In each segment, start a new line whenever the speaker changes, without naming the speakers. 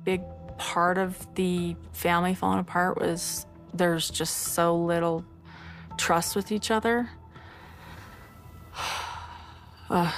Big part of the family falling apart was there's just so little trust with each other.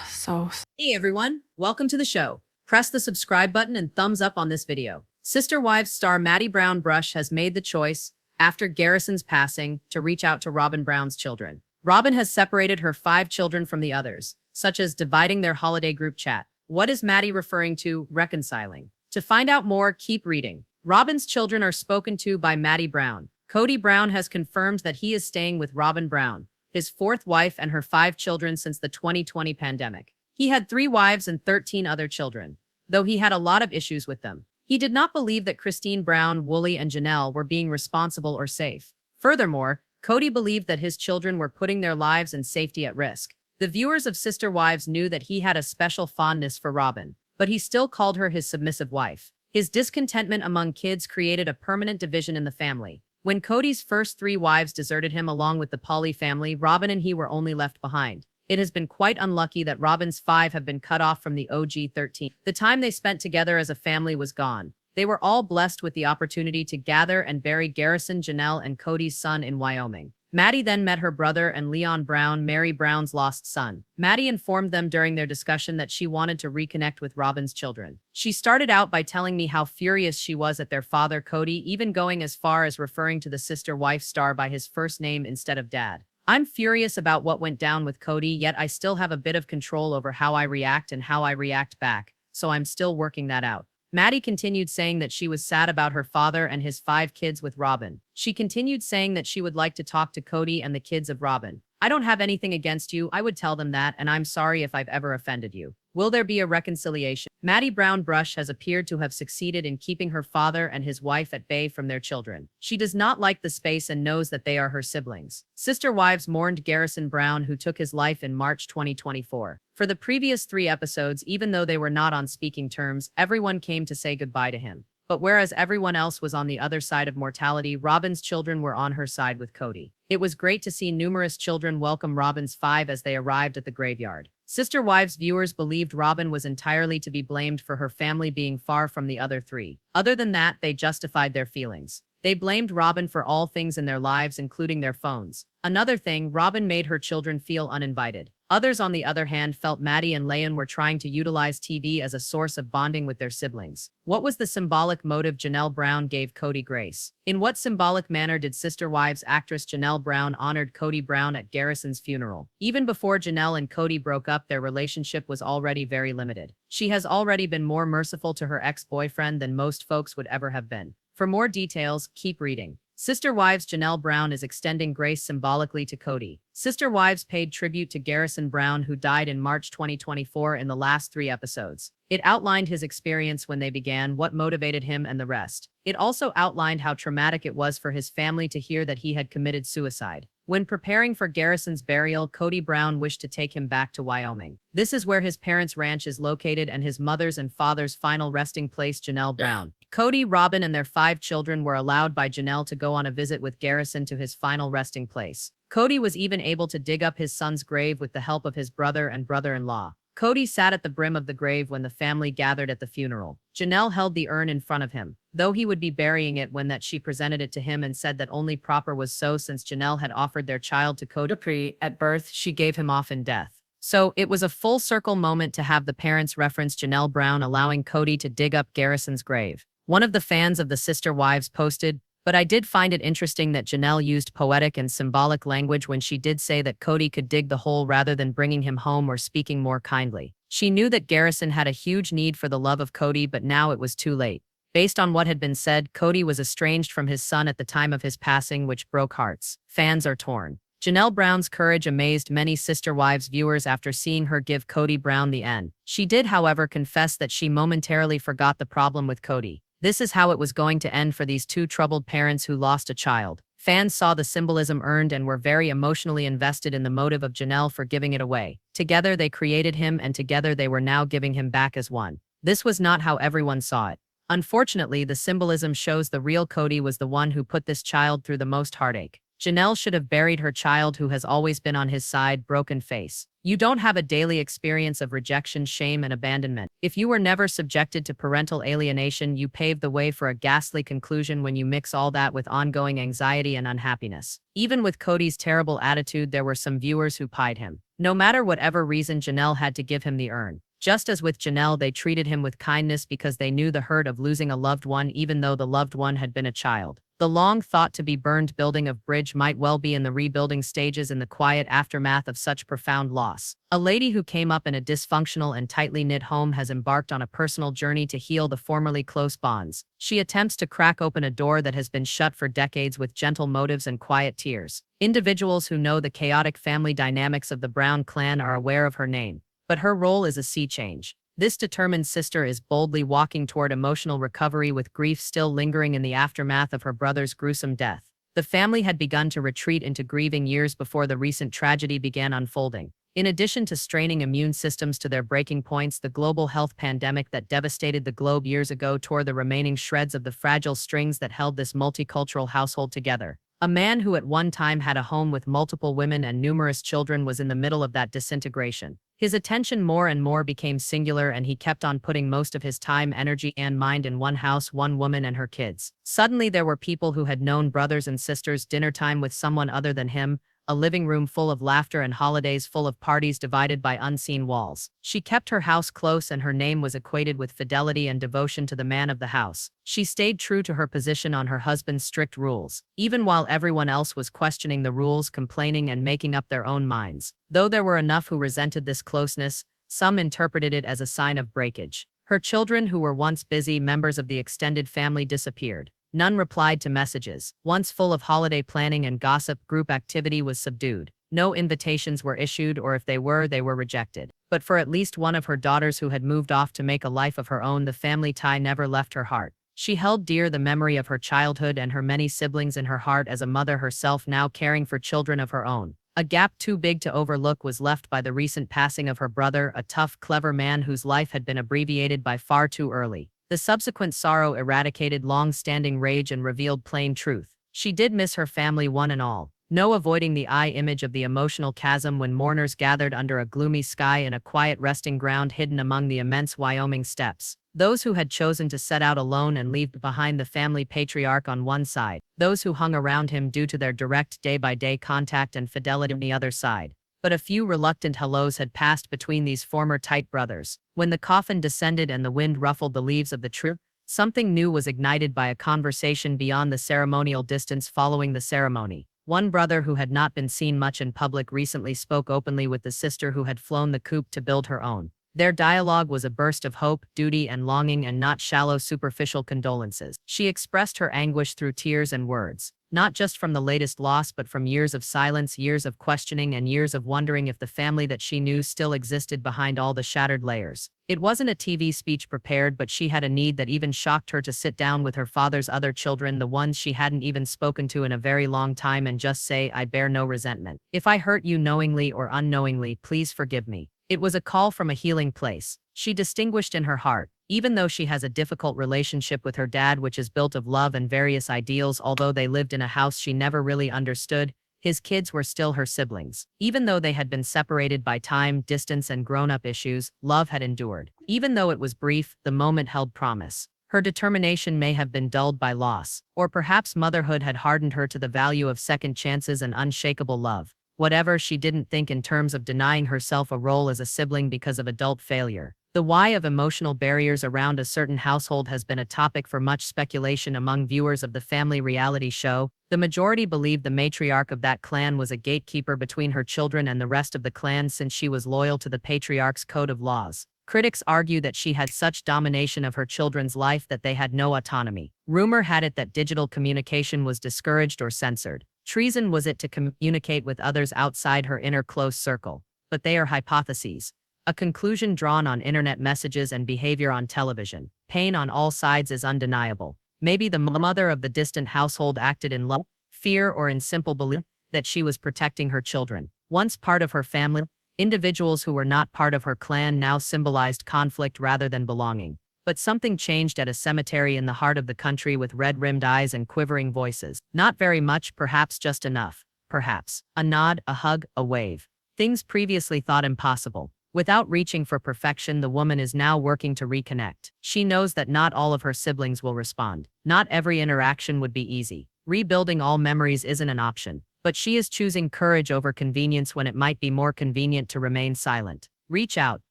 So
Hey everyone, welcome to the show. Press the subscribe button and thumbs up on this video. Sister Wives star Maddie Brown Brush has made the choice, after Garrison's passing, to reach out to Robin Brown's children. Robin has separated her 5 children from the others, such as dividing their holiday group chat. What is Maddie referring to reconciling? To find out more, keep reading. Robin's children are spoken to by Maddie Brown. Cody Brown has confirmed that he is staying with Robin Brown, his 4th wife, and her 5 children since the 2020 pandemic. He had 3 wives and 13 other children, though he had a lot of issues with them. He did not believe that Christine, Brown Woolley, and Janelle were being responsible or safe. Furthermore, Cody believed that his children were putting their lives and safety at risk. The viewers of Sister Wives knew that he had a special fondness for Robin, but he still called her his submissive wife. His discontentment among kids created a permanent division in the family. When Cody's first 3 wives deserted him along with the Polly family, Robin and he were only left behind. It has been quite unlucky that Robin's 5 have been cut off from the OG 13. The time they spent together as a family was gone. They were all blessed with the opportunity to gather and bury Garrison, Janelle, and Cody's son in Wyoming. Maddie then met her brother and Leon Brown, Mary Brown's lost son. Maddie informed them during their discussion that she wanted to reconnect with Robin's children. She started out by telling me how furious she was at their father Cody, even going as far as referring to the sister wife star by his first name instead of dad. I'm furious about what went down with Cody, yet I still have a bit of control over how I react and how I react back, so I'm still working that out. Maddie continued saying that she was sad about her father and his 5 kids with Robin. She continued saying that she would like to talk to Cody and the kids of Robin. I don't have anything against you, I would tell them that, and I'm sorry if I've ever offended you. Will there be a reconciliation? Maddie Brown Brush has appeared to have succeeded in keeping her father and his wife at bay from their children. She does not like the space and knows that they are her siblings. Sister Wives mourned Garrison Brown, who took his life in March 2024. For the previous 3 episodes, even though they were not on speaking terms, everyone came to say goodbye to him. But whereas everyone else was on the other side of mortality, Robin's children were on her side with Cody. It was great to see numerous children welcome Robin's 5 as they arrived at the graveyard. Sister Wives viewers believed Robin was entirely to be blamed for her family being far from the other 3. Other than that, they justified their feelings. They blamed Robin for all things in their lives, including their phones. Another thing, Robin made her children feel uninvited. Others, on the other hand, felt Maddie and Leon were trying to utilize TV as a source of bonding with their siblings. What was the symbolic motive Janelle Brown gave Cody grace? In what symbolic manner did Sister Wives actress Janelle Brown honored Cody Brown at Garrison's funeral? Even before Janelle and Cody broke up, their relationship was already very limited. She has already been more merciful to her ex-boyfriend than most folks would ever have been. For more details, keep reading. Sister Wives Janelle Brown is extending grace symbolically to Cody. Sister Wives paid tribute to Garrison Brown, who died in March 2024 in the last 3 episodes. It outlined his experience when they began, what motivated him, and the rest. It also outlined how traumatic it was for his family to hear that he had committed suicide. When preparing for Garrison's burial, Cody Brown wished to take him back to Wyoming. This is where his parents' ranch is located and his mother's and father's final resting place, Janelle Brown. Cody, Robin, and their 5 children were allowed by Janelle to go on a visit with Garrison to his final resting place. Cody was even able to dig up his son's grave with the help of his brother and brother-in-law. Cody sat at the brim of the grave when the family gathered at the funeral. Janelle held the urn in front of him, though he would be burying it when that she presented it to him and said that only proper was so, since Janelle had offered their child to Cody at birth, she gave him off in death. So it was a full circle moment to have the parents reference Janelle Brown allowing Cody to dig up Garrison's grave. One of the fans of the Sister Wives posted, "But I did find it interesting that Janelle used poetic and symbolic language when she did say that Cody could dig the hole rather than bringing him home or speaking more kindly. She knew that Garrison had a huge need for the love of Cody, but now it was too late." Based on what had been said, Cody was estranged from his son at the time of his passing, which broke hearts. Fans are torn. Janelle Brown's courage amazed many Sister Wives viewers after seeing her give Cody Brown the N. She did, however, confess that she momentarily forgot the problem with Cody. This is how it was going to end for these 2 troubled parents who lost a child. Fans saw the symbolism earned and were very emotionally invested in the motive of Janelle for giving it away. Together they created him, and together they were now giving him back as one. This was not how everyone saw it. Unfortunately, the symbolism shows the real Cody was the one who put this child through the most heartache. Janelle should have buried her child who has always been on his side, broken face. You don't have a daily experience of rejection, shame, and abandonment. If you were never subjected to parental alienation, you paved the way for a ghastly conclusion when you mix all that with ongoing anxiety and unhappiness. Even with Cody's terrible attitude, there were some viewers who pied him. No matter whatever reason, Janelle had to give him the urn. Just as with Janelle, they treated him with kindness because they knew the hurt of losing a loved one, even though the loved one had been a child. The long thought to be burned building of bridge might well be in the rebuilding stages in the quiet aftermath of such profound loss. A lady who came up in a dysfunctional and tightly knit home has embarked on a personal journey to heal the formerly close bonds. She attempts to crack open a door that has been shut for decades with gentle motives and quiet tears. Individuals who know the chaotic family dynamics of the Brown clan are aware of her name, but her role is a sea change. This determined sister is boldly walking toward emotional recovery with grief still lingering in the aftermath of her brother's gruesome death. The family had begun to retreat into grieving years before the recent tragedy began unfolding. In addition to straining immune systems to their breaking points, the global health pandemic that devastated the globe years ago tore the remaining shreds of the fragile strings that held this multicultural household together. A man who at one time had a home with multiple women and numerous children was in the middle of that disintegration. His attention more and more became singular, and he kept on putting most of his time, energy, and mind in one house, one woman, and her kids. Suddenly there were people who had known brothers and sisters, dinner time with someone other than him, a living room full of laughter and holidays full of parties divided by unseen walls. She kept her house close, and her name was equated with fidelity and devotion to the man of the house. She stayed true to her position on her husband's strict rules, even while everyone else was questioning the rules, complaining, and making up their own minds. Though there were enough who resented this closeness, some interpreted it as a sign of breakage. Her children, who were once busy members of the extended family, disappeared. None replied to messages. Once full of holiday planning and gossip, group activity was subdued. No invitations were issued, or if they were rejected. But for at least one of her daughters who had moved off to make a life of her own, the family tie never left her heart. She held dear the memory of her childhood and her many siblings in her heart as a mother herself, now caring for children of her own. A gap too big to overlook was left by the recent passing of her brother, a tough, clever man whose life had been abbreviated by far too early. The subsequent sorrow eradicated long-standing rage and revealed plain truth. She did miss her family, one and all. No avoiding the eye image of the emotional chasm when mourners gathered under a gloomy sky in a quiet resting ground hidden among the immense Wyoming steppes. Those who had chosen to set out alone and leave behind the family patriarch on one side. Those who hung around him due to their direct day-by-day contact and fidelity on the other side. But a few reluctant hellos had passed between these former tight brothers. When the coffin descended and the wind ruffled the leaves of the tree, something new was ignited by a conversation beyond the ceremonial distance following the ceremony. One brother who had not been seen much in public recently spoke openly with the sister who had flown the coop to build her own. Their dialogue was a burst of hope, duty, and longing, and not shallow, superficial condolences. She expressed her anguish through tears and words. Not just from the latest loss, but from years of silence, years of questioning, and years of wondering if the family that she knew still existed behind all the shattered layers. It wasn't a TV speech prepared, but she had a need that even shocked her to sit down with her father's other children, the ones she hadn't even spoken to in a very long time, and just say, "I bear no resentment. If I hurt you knowingly or unknowingly, please forgive me." It was a call from a healing place. She distinguished in her heart. Even though she has a difficult relationship with her dad, which is built of love and various ideals, although they lived in a house she never really understood, his kids were still her siblings. Even though they had been separated by time, distance, and grown-up issues, love had endured. Even though it was brief, the moment held promise. Her determination may have been dulled by loss, or perhaps motherhood had hardened her to the value of second chances and unshakable love. Whatever, she didn't think in terms of denying herself a role as a sibling because of adult failure. The why of emotional barriers around a certain household has been a topic for much speculation among viewers of the family reality show. The majority believed the matriarch of that clan was a gatekeeper between her children and the rest of the clan, since she was loyal to the patriarch's code of laws. Critics argue that she had such domination of her children's life that they had no autonomy. Rumor had it that digital communication was discouraged or censored. Treason was it to communicate with others outside her inner close circle. But they are hypotheses. A conclusion drawn on internet messages and behavior on television. Pain on all sides is undeniable. Maybe the mother of the distant household acted in love, fear, or in simple belief that she was protecting her children. Once part of her family, individuals who were not part of her clan now symbolized conflict rather than belonging. But something changed at a cemetery in the heart of the country with red-rimmed eyes and quivering voices. Not very much, perhaps just enough. Perhaps. A nod, a hug, a wave. Things previously thought impossible. Without reaching for perfection, the woman is now working to reconnect. She knows that not all of her siblings will respond. Not every interaction would be easy. Rebuilding all memories isn't an option. But she is choosing courage over convenience when it might be more convenient to remain silent. Reach out,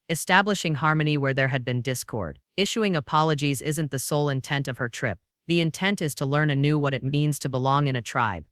establishing harmony where there had been discord. Issuing apologies isn't the sole intent of her trip. The intent is to learn anew what it means to belong in a tribe.